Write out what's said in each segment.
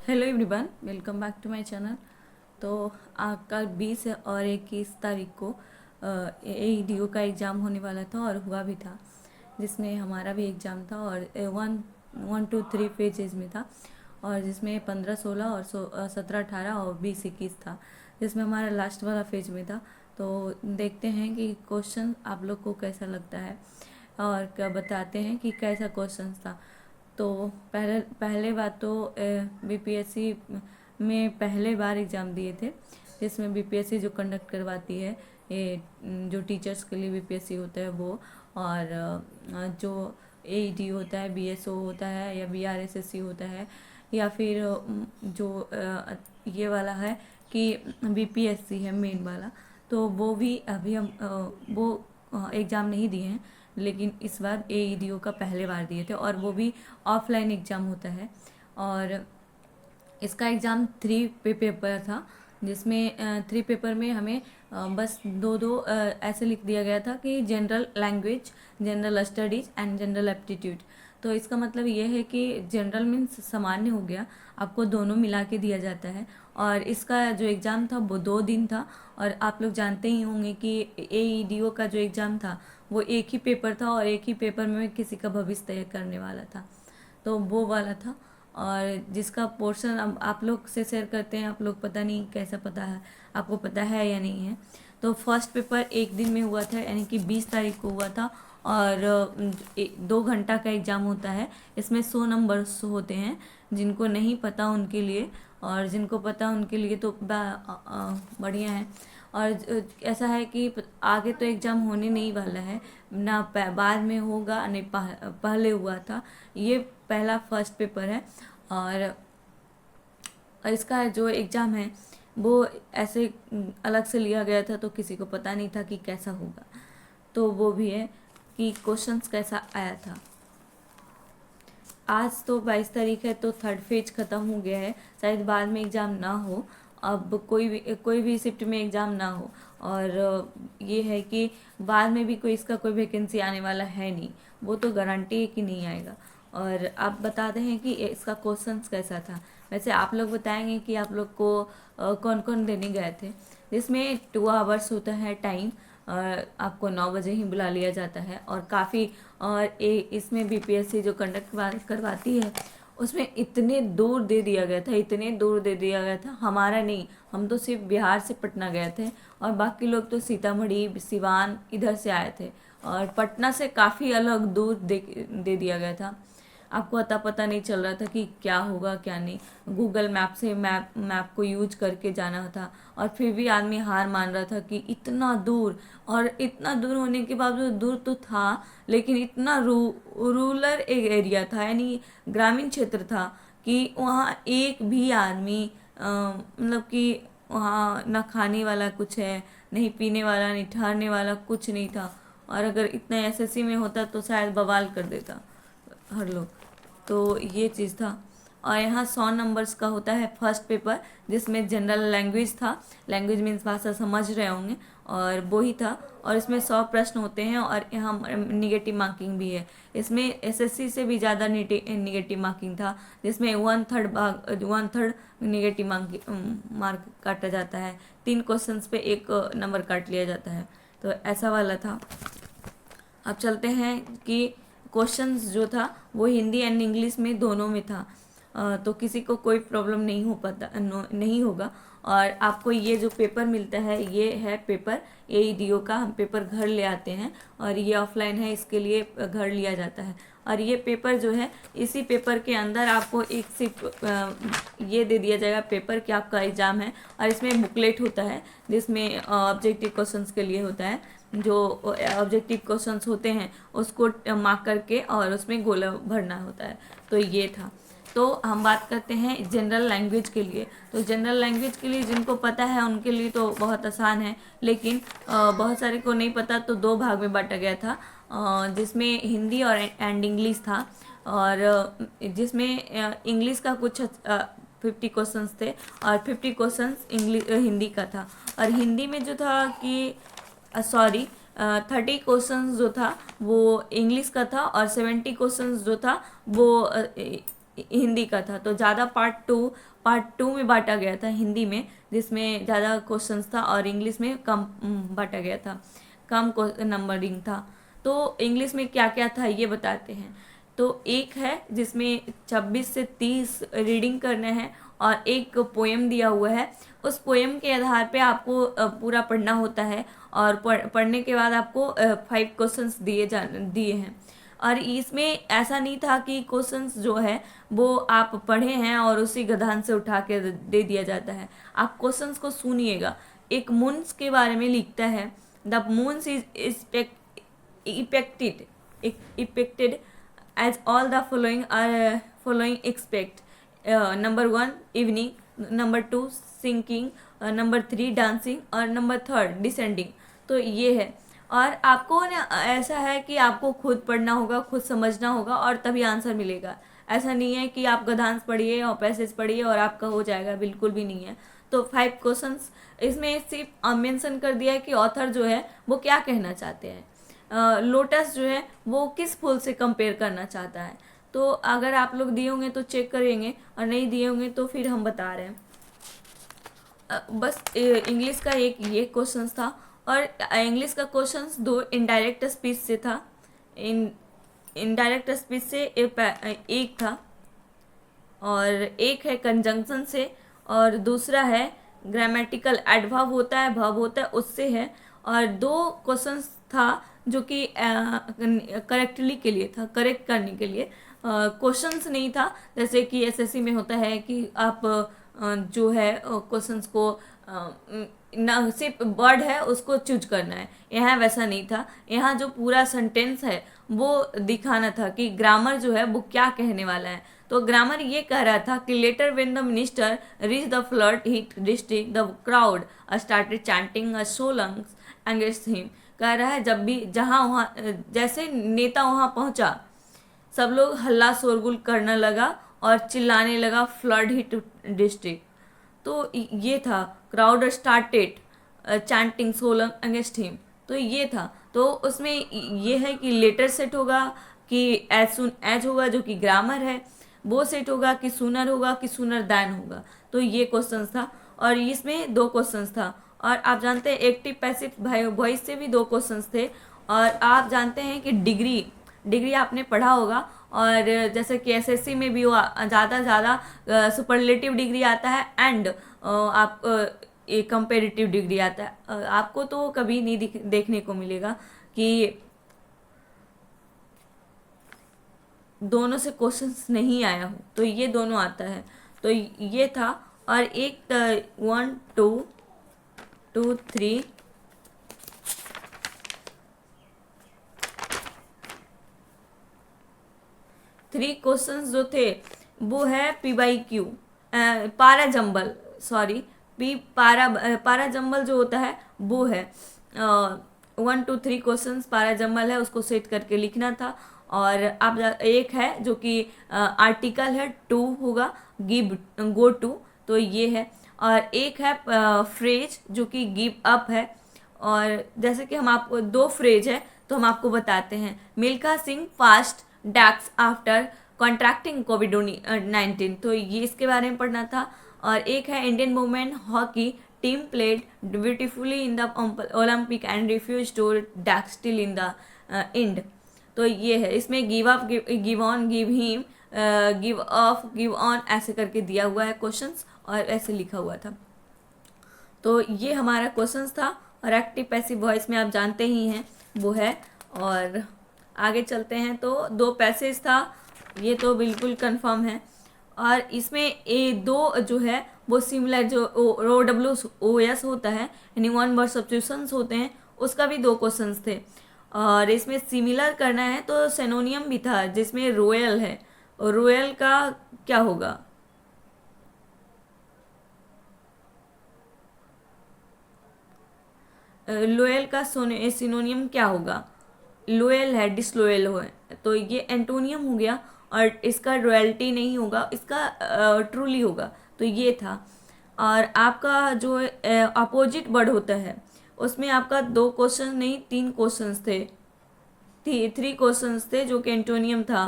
Hello everyone, welcome back to my channel. तो आपका 20 और 21 तारीख को AEDO का एग्ज़ाम होने वाला था और हुआ भी था, जिसमें हमारा भी एग्ज़ाम था और 1 1 2 3 फेजेज में था, और जिसमें 15 16 और 17 18 और 20 21 था, जिसमें हमारा लास्ट वाला फेज में था। तो देखते हैं कि क्वेश्चन आप लोग को कैसा लगता है और क्या बताते हैं कि कैसा क्वेश्चन था। तो पहले पहले बात तो बीपीएससी में पहले बार एग्ज़ाम दिए थे, जिसमें बीपीएससी जो कंडक्ट करवाती है, ये जो टीचर्स के लिए बीपीएससी होता है वो, और जो एईडी होता है, बीएसओ होता है या बीआरएसएससी होता है, या फिर जो ये वाला है कि बीपीएससी है मेन वाला, तो वो भी अभी हम वो एग्ज़ाम नहीं दिए हैं। लेकिन इस बार AEDO का पहले बार दिए थे और वो भी ऑफलाइन एग्ज़ाम होता है। और इसका एग्ज़ाम 3 पेपर था, जिसमें 3 पेपर में हमें बस दो दो ऐसे लिख दिया गया था कि general language, general studies and general aptitude. तो इसका मतलब ये है कि जनरल मीन्स सामान्य हो गया, आपको दोनों मिला के दिया जाता है। और इसका जो एग्ज़ाम था वो 2 दिन था, और आप लोग जानते ही होंगे कि AEDO का जो एग्ज़ाम था वो एक ही पेपर था, और एक ही पेपर में किसी का भविष्य तय करने वाला था, तो वो वाला था। और जिसका पोर्शन अब आप लोग से शेयर करते हैं, आप लोग पता नहीं कैसा पता है, आपको पता है या नहीं है। तो फर्स्ट पेपर एक दिन में हुआ था, यानी कि 20 तारीख को हुआ था, और 2 घंटा का एग्ज़ाम होता है। इसमें 100 नंबर्स होते हैं, जिनको नहीं पता उनके लिए, और जिनको पता उनके लिए तो बढ़िया है। और ऐसा है कि आगे तो एग्ज़ाम होने नहीं वाला है ना, बाद में होगा नहीं, पहले हुआ था। ये पहला फर्स्ट पेपर है। और इसका जो एग्ज़ाम है वो ऐसे अलग से लिया गया था, तो किसी को पता नहीं था कि कैसा होगा। तो वो भी है कि क्वेश्चंस कैसा आया था। आज तो 22 तारीख है, तो थर्ड फेज ख़त्म हो गया है, शायद बाद में एग्ज़ाम ना हो, अब कोई भी शिफ्ट में एग्ज़ाम ना हो। और ये है कि बाद में भी कोई इसका कोई वैकेंसी आने वाला है नहीं, वो तो गारंटी है कि नहीं आएगा। और आप बताते हैं कि इसका क्वेश्चंस कैसा था। वैसे आप लोग बताएंगे कि आप लोग को कौन कौन देने गए थे, जिसमें 2 आवर्स होता है टाइम, और आपको 9 बजे ही बुला लिया जाता है। और काफ़ी, और इसमें बीपीएससी जो कंडक्ट करवाती है, उसमें इतने दूर दे दिया गया था, इतने दूर दे दिया गया था, हमारा नहीं, हम तो सिर्फ बिहार से पटना गए थे, और बाकी लोग तो सीतामढ़ी सिवान इधर से आए थे, और पटना से काफ़ी अलग दूर दे दिया गया था। आपको अता पता नहीं चल रहा था कि क्या होगा क्या नहीं। गूगल मैप से मैप को यूज करके जाना था, और फिर भी आदमी हार मान रहा था कि इतना दूर, और इतना दूर होने के बावजूद, दूर तो था लेकिन इतना रूरल एरिया था, यानी ग्रामीण क्षेत्र था, कि वहाँ एक भी आदमी मतलब कि वहाँ ना खाने वाला कुछ है, नहीं पीने वाला, नहीं ठहरने वाला, कुछ नहीं था। और अगर इतना एसएससी में होता तो शायद बवाल कर देता हर लोग। तो ये चीज़ था। और यहाँ 100 नंबर्स का होता है फर्स्ट पेपर, जिसमें जनरल लैंग्वेज था, लैंग्वेज मीन्स भाषा समझ रहे होंगे, और वो ही था। और इसमें 100 प्रश्न होते हैं, और यहाँ निगेटिव मार्किंग भी है। इसमें एसएससी से भी ज़्यादा निगेटिव मार्किंग था, जिसमें 1/3 निगेटिव मार्क काटा जाता है, 3 क्वेश्चंस पे 1 नंबर काट लिया जाता है। तो ऐसा वाला था। अब चलते हैं कि क्वेश्चंस जो था वो हिंदी एंड इंग्लिश में दोनों में था, तो किसी को कोई प्रॉब्लम नहीं हो पाता, नहीं होगा। और आपको ये जो पेपर मिलता है, ये है पेपर AEDO का, हम पेपर घर ले आते हैं, और ये ऑफलाइन है, इसके लिए घर लिया जाता है। और ये पेपर जो है, इसी पेपर के अंदर आपको एक सिर्फ ये दे दिया जाएगा पेपर कि आपका एग्ज़ाम है, और इसमें बुकलेट होता है, जिसमें ऑब्जेक्टिव क्वेश्चंस के लिए होता है। जो ऑब्जेक्टिव क्वेश्चंस होते हैं उसको मार्क करके और उसमें गोला भरना होता है। तो ये था। तो हम बात करते हैं जनरल लैंग्वेज के लिए। तो जनरल लैंग्वेज के लिए जिनको पता है उनके लिए तो बहुत आसान है, लेकिन बहुत सारे को नहीं पता, तो 2 भाग में बांटा गया था, जिसमें हिंदी और एंड इंग्लिश था। और जिसमें इंग्लिश का कुछ 50 क्वेश्चंस थे, और 50 क्वेश्चंस इंग्लिश हिंदी का था। और हिंदी में जो था कि 30 क्वेश्चंस जो था वो इंग्लिश का था, और 70 क्वेश्चंस जो था वो हिंदी का था, तो ज़्यादा पार्ट टू में बांटा गया था हिंदी में, जिसमें ज़्यादा क्वेश्चंस था, और इंग्लिश में कम बांटा गया था, कम नंबरिंग था। तो इंग्लिश में क्या क्या था ये बताते हैं। तो एक है जिसमें 26 से 30 रीडिंग करने हैं, और एक पोएम दिया हुआ है। उस पोएम के आधार पे आपको पूरा पढ़ना होता है, और पढ़ने के बाद आपको 5 क्वेश्चंस दिए हैं। और इसमें ऐसा नहीं था कि क्वेश्चंस जो है वो आप पढ़े हैं और उसी गधान से उठा के दे दिया जाता है। आप क्वेश्चंस को सुनिएगा। एक मून्स के बारे में लिखता है, the moons is affected as all the following expect. Number 1 evening, number 2 sinking, number 3 dancing, और नंबर 3 descending। तो ये है। और आपको ना ऐसा है कि आपको खुद पढ़ना होगा, खुद समझना होगा, और तभी आंसर मिलेगा। ऐसा नहीं है कि आप गद्यांश पढ़िए और पैसेज पढ़िए और आपका हो जाएगा, बिल्कुल भी नहीं है। तो 5 क्वेश्चंस इसमें सिर्फ मेंशन कर दिया है कि ऑथर जो है वो क्या कहना चाहते हैं। लोटस जो है वो किस फूल से कंपेयर करना चाहता है। तो अगर आप लोग दिए होंगे तो चेक करेंगे, और नहीं दिए होंगे तो फिर हम बता रहे हैं। बस इंग्लिश का एक ये क्वेश्चन था, और इंग्लिश का क्वेश्चन 2 इनडायरेक्ट स्पीच से था। इनडायरेक्ट स्पीच से एक था, और एक है कंजंक्शन से, और दूसरा है ग्रामेटिकल एडवर्ब होता है, वर्ब होता है, उससे है। और 2 क्वेश्चंस था जो कि करेक्टली के लिए था, करेक्ट करने के लिए। क्वेश्चंस नहीं था जैसे कि एसएससी में होता है कि आप जो है क्वेश्चंस को ना सिर्फ वर्ड है उसको चूज करना है। यहाँ वैसा नहीं था। यहाँ जो पूरा सेंटेंस है वो दिखाना था कि ग्रामर जो है वो क्या कहने वाला है। तो ग्रामर ये कह रहा था कि later when the minister reach the flood hit district the crowd started chanting a slogans against him. कह रहा है जब भी जहाँ वहाँ जैसे नेता वहाँ पहुँचा, सब लोग हल्ला शोरगुल करने लगा और चिल्लाने लगा फ्लड हिट डिस्ट्रिक्ट। तो ये था crowd started chanting Solang against him. तो ये था। तो उसमें ये है कि लेटर सेट होगा कि एज सुन एज होगा जो कि ग्रामर है, वो सेट होगा कि सूनर होगा कि सूनर दैन होगा। तो ये क्वेश्चन था, और इसमें 2 क्वेश्चन था। और आप जानते हैं एक्टिव पैसिव वॉइस से भी 2 क्वेश्चंस थे। और आप जानते हैं कि डिग्री आपने पढ़ा होगा, और जैसे कि एसएससी में भी ज़्यादा सुपरलेटिव डिग्री आता है, एंड आप एक कंपेरेटिव डिग्री आता है। आपको तो कभी नहीं देखने को मिलेगा कि दोनों से क्वेश्चंस नहीं आया हो, तो ये दोनों आता है। तो ये था। और एक 1 2 2 3 3 क्वेश्चंस जो थे वो है PYQ पारा जंबल, सॉरी पारा जंबल जो होता है वो है 1 2 3 क्वेश्चंस पारा जंबल है, उसको सेट करके लिखना था। और आप एक है जो कि आर्टिकल है, 2 होगा गिव गो टू, तो ये है। और एक है फ्रेज जो कि गिव अप है। और जैसे कि हम आपको 2 फ्रेज है तो हम आपको बताते हैं। मिल्खा सिंह फास्ट डैक्स आफ्टर कॉन्ट्रैक्टिंग कोविड-19, तो ये इसके बारे में पढ़ना था। और एक है Indian women hockey team played beautifully in the Olympic and refuse to ducks till in the end. तो ये है। इसमें give up give on give him give off give on ऐसे करके दिया हुआ है क्वेश्चंस, और ऐसे लिखा हुआ था। तो ये हमारा क्वेश्चंस था। और एक्टिव पैसिव वॉइस में आप जानते ही हैं वो है। और आगे चलते हैं तो 2 पैसेज था, ये तो बिल्कुल कंफर्म है। और इसमें दो जो है वो सिमिलर जो OWOS होता है यानी 1 वर्ड सब्स्टिट्यूशंस होते हैं, उसका भी 2 क्वेश्चंस थे। और इसमें सिमिलर करना है तो सिनोनियम भी था जिसमें रॉयल है, और रॉयल का क्या होगा? लोयल का सिनोनियम क्या होगा? लोयल है, डिसलोयल हो, तो ये एंटोनियम हो गया। और इसका रॉयल्टी नहीं होगा, इसका ट्रूली होगा। तो ये था। और आपका जो अपोजिट वर्ड होता है उसमें आपका 2 क्वेश्चन नहीं 3 क्वेश्चंस थे, 3 क्वेश्चंस थे जो कि एंटोनियम था।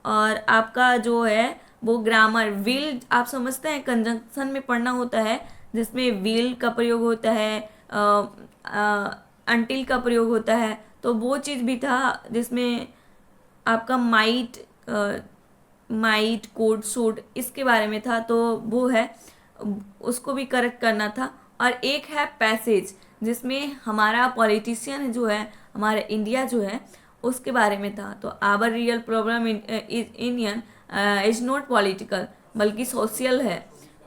और आपका जो है वो ग्रामर, विल आप समझते हैं कंजंक्शन में पढ़ना होता है, जिसमें विल का प्रयोग होता है, अंटिल का प्रयोग होता है, तो वो चीज़ भी था जिसमें आपका माइट कोड शूड इसके बारे में था, तो वो है उसको भी करेक्ट करना था। और एक है पैसेज, जिसमें हमारा पॉलिटिशियन जो है, हमारा इंडिया जो है उसके बारे में था। तो our real problem Indian is not political बल्कि सोशल है।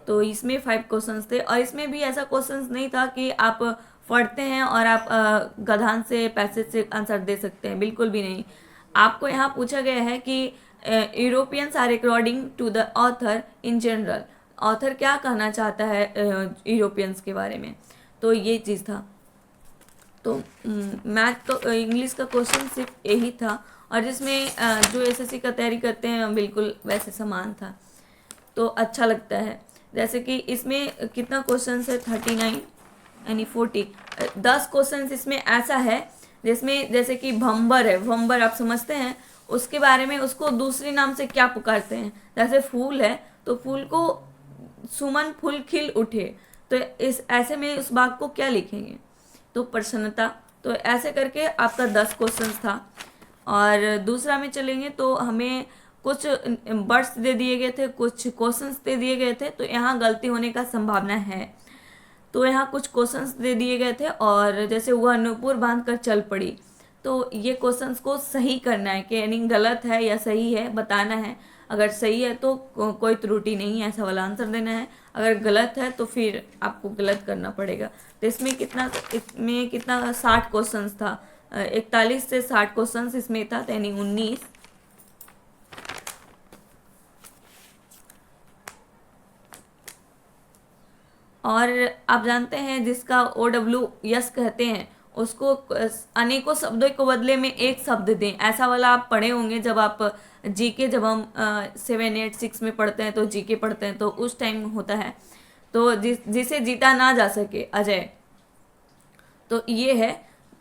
तो इसमें 5 क्वेश्चंस थे, और इसमें भी ऐसा क्वेश्चंस नहीं था कि आप पढ़ते हैं और आप गधान से पैसेज से आंसर दे सकते हैं, बिल्कुल भी नहीं। आपको यहाँ पूछा गया है कि Europeans are according to the author in general, author क्या कहना चाहता है यूरोपियंस के बारे में, तो ये चीज़ था। तो मैथ तो इंग्लिश का क्वेश्चन सिर्फ यही था, और जिसमें जो एसएससी का तैयारी करते हैं बिल्कुल वैसे समान था, तो अच्छा लगता है। जैसे कि इसमें कितना क्वेश्चन है, 39 यानी 40, 10 क्वेश्चन इसमें ऐसा है जिसमें जैसे कि भंबर है, भंबर आप समझते हैं उसके बारे में, उसको दूसरे नाम से क्या पुकारते हैं। जैसे फूल है तो फूल को सुमन फूल खिल उठे, तो इस ऐसे में उस बाग को क्या लिखेंगे, तो प्रसन्नता। तो ऐसे करके आपका 10 क्वेश्चन था। और दूसरा में चलेंगे तो हमें कुछ वर्ड्स दे दिए गए थे, कुछ क्वेश्चंस दे दिए गए थे, तो यहाँ गलती होने का संभावना है। तो यहाँ कुछ क्वेश्चंस दे दिए गए थे, और जैसे वह नूपुर बांध कर चल पड़ी, तो ये क्वेश्चंस को सही करना है कि यानी गलत है या सही है बताना है। अगर सही है तो कोई त्रुटि नहीं है, ऐसा वाला आंसर देना है। अगर गलत है तो फिर आपको गलत करना पड़ेगा। तो इसमें कितना 60 क्वेश्चंस था, 41 से 60 क्वेश्चंस इसमें था, यानी 19। और आप जानते हैं जिसका OWS कहते हैं उसको अनेकों शब्दों को बदले में एक शब्द दें, ऐसा वाला आप पढ़े होंगे जब आप जीके, जब हम 7, 8, 6 में पढ़ते हैं तो जीके पढ़ते हैं, तो उस टाइम होता है। तो जिसे जीता ना जा सके अजय, तो ये है।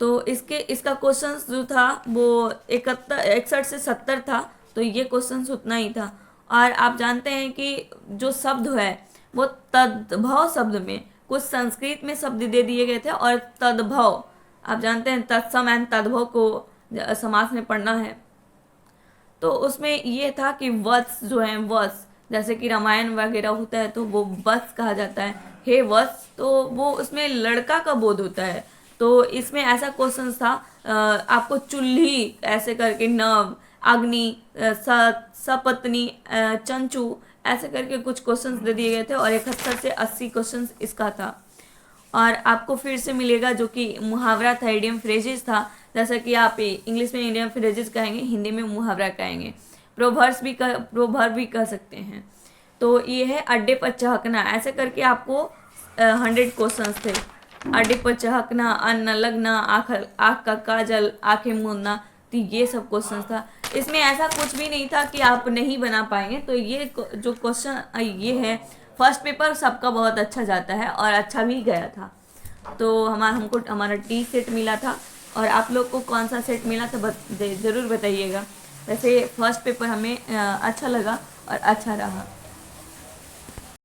तो इसका क्वेश्चन जो था वो 61 से 70 था, तो ये क्वेश्चन उतना ही था। और आप जानते हैं कि जो शब्द है वो तद्भव शब्द में, कुछ संस्कृत में शब्द दे दिए गए थे, और तद्भव आप जानते हैं तत्सम एंड तद्भव को समास में पढ़ना है। तो उसमें ये था कि वत्स जो है, वत्स जैसे कि रामायण वगैरह होता है तो वो वत्स कहा जाता है, हे वत्स, तो वो उसमें लड़का का बोध होता है। तो इसमें ऐसा क्वेश्चन था, आपको चूल्ही ऐसे करके, नव, अग्नि, सपत्नी, चंचू, ऐसे करके कुछ क्वेश्चंस दे दिए गए थे, और 71 से 80 क्वेश्चंस इसका था। और आपको फिर से मिलेगा जो कि मुहावरा था, इडियम फ्रेजेस था। जैसा कि आप इंग्लिश में इडियम फ्रेजेस कहेंगे, हिंदी में मुहावरा कहेंगे, प्रोवर्ब भी कह सकते हैं। तो ये है अड्डे पर चहकना, ऐसे करके आपको 100 क्वेश्चंस थे। अड्डे पर चहकना, अन्न लगना, आँख का काजल, आंखें मूंदना, तो ये सब क्वेश्चन था। इसमें ऐसा कुछ भी नहीं था कि आप नहीं बना पाएंगे। तो ये जो क्वेश्चन ये है, फर्स्ट पेपर सबका बहुत अच्छा जाता है और अच्छा भी गया था। तो हमको हमारा टी सेट मिला था, और आप लोग को कौन सा सेट मिला था ज़रूर बताइएगा। वैसे फर्स्ट पेपर हमें अच्छा लगा और अच्छा रहा।